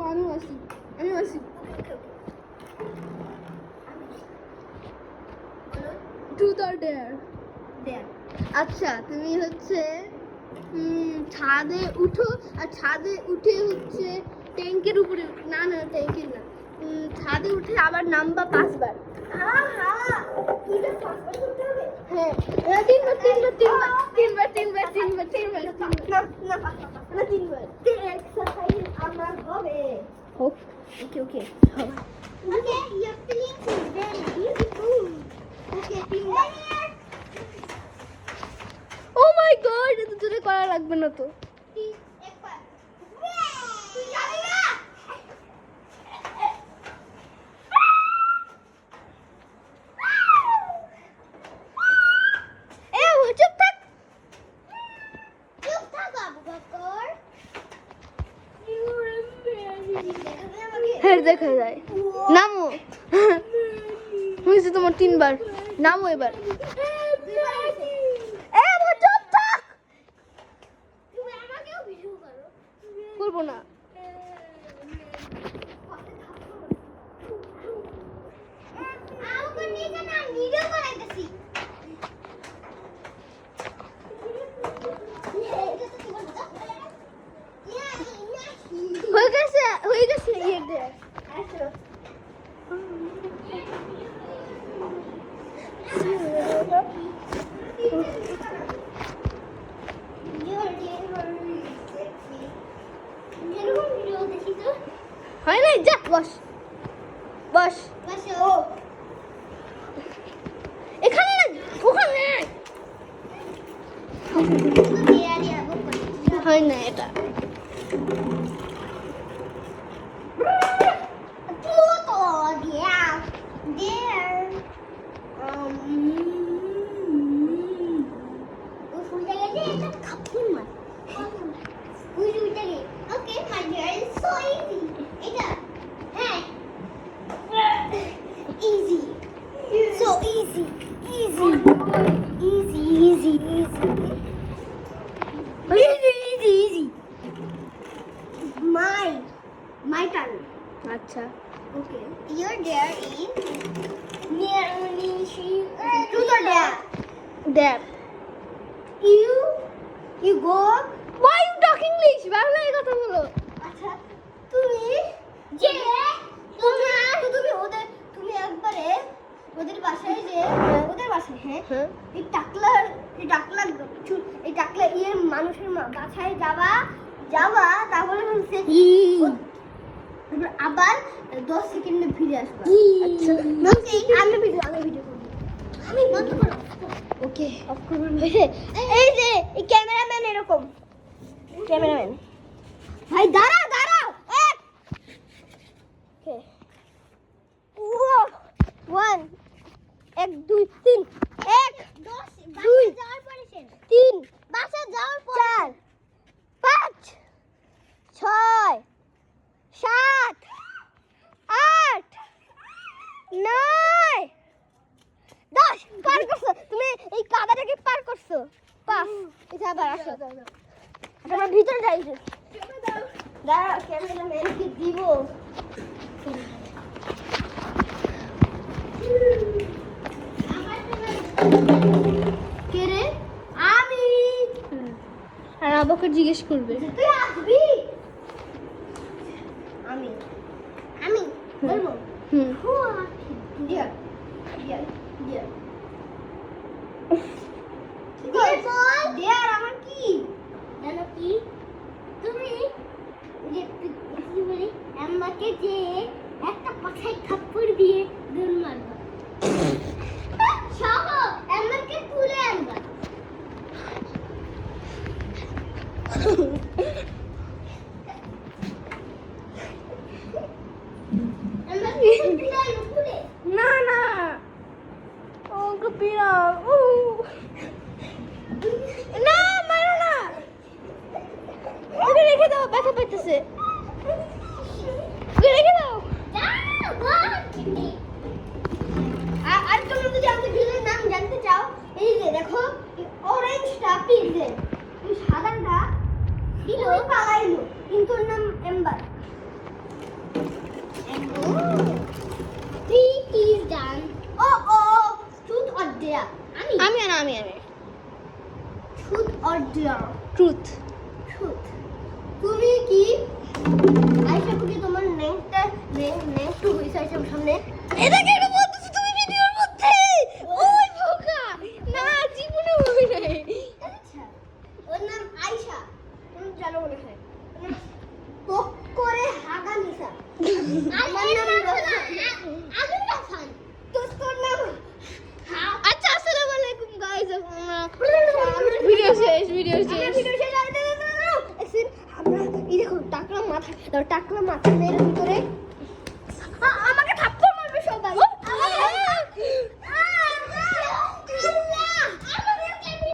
আমি আসি truth or dare. আচ্ছা তুমি হচ্ছে ছাদে উঠো, আর ছাদে উঠে হচ্ছে ট্যাঙ্কের উপরে, না ট্যাঙ্কের না, ছাদে উঠে আবার নামবা 5 বার। হ্যাঁ, 3 বার। আমার হবে। Okay okay your feelings is very beautiful. Okay, 3 বার। ও মাই গড, এত জোরে করা লাগবে না তো। একবার তুই যাবি না। দেখা যায় নামো হয়েছে তোমার 3 বার, নামো এবার। করবো না। হয়ে গেছে ইয়ে দে। হয় না, যা বস বস এখানে না, ওখানে হয় না এটা। My turn. Acha. Okay. Your dare is near only she. Truth or dare? Dare. You go. Why you talk English? বাংলায় কথা বলো। আচ্ছা তুমি যে তুমি একবারে ওদের বাসায় যে ওদের বাসায় হ্যাঁ এই টাকলা ইয়ে মানুষের বাসায় যাবা তারপরে বলছে আবার 10 সেকেন্ডে ফিরে আসবা। আচ্ছা আমি ভিডিও করব। আমি বন্ধ করব। ওকে অফ করব। এই যে এই ক্যামেরাম্যান এরকম ক্যামেরাম্যান ভাই দাঁড়াও ওকে 1 1 2 3 1 2 যাওয়ার পরে 3 বাসা যাওয়ার পরে 4 5 6 7 8 9 10 পার করছো তুমি, এই কাদাটাকে পার করছো। পাস এটা আবার আসো আমরা ভিতরে যাই। দাঁড়াও ক্যামেরাম্যানকে দিব। কে রে? আমি। আর আব্বুকে জিজ্ঞেস করবে তুই আসবি। আমি বলবো দিয়া আমার কি জানো কি তুমি যে কি বলি আমাকে যে একটা পাছায় থাপ্পড় দিয়ে দৌড় মারবা সহ আমাকে তুলে আনবা। না ও কপিরা না মারো না, ওকে রেখে দাও, ব্যথা পেতেছে, ওকে রেখে দাও। আর তোমরা যদি আমাদের ভিডিওর নাম জানতে চাও, এই যে দেখো অরেঞ্জটা পিজে, এই সাদাটা ছিল পালাইলো কিন্তু ওর নাম এম্বার। অদ্ভুত। তুমি কি আয়শা কি তোমার নেংটা নেংটু হইছে আয়শার সামনে? এটা কেন বলতেছ তুমি ভিডিওর মধ্যে? ওই বোকা না, জীবনে বলি নাই। আচ্ছা, ওর নাম আয়শা, তুমি জানো মনে হয়। পক করে হাগা নিসা। আমার নাম আমি রাফান। তোর নাম? আচ্ছা, আসসালামু আলাইকুম গাইস। ভিডিও শেষ। আমরা এই দেখো টাকলা মাথা মেরে ভিতরে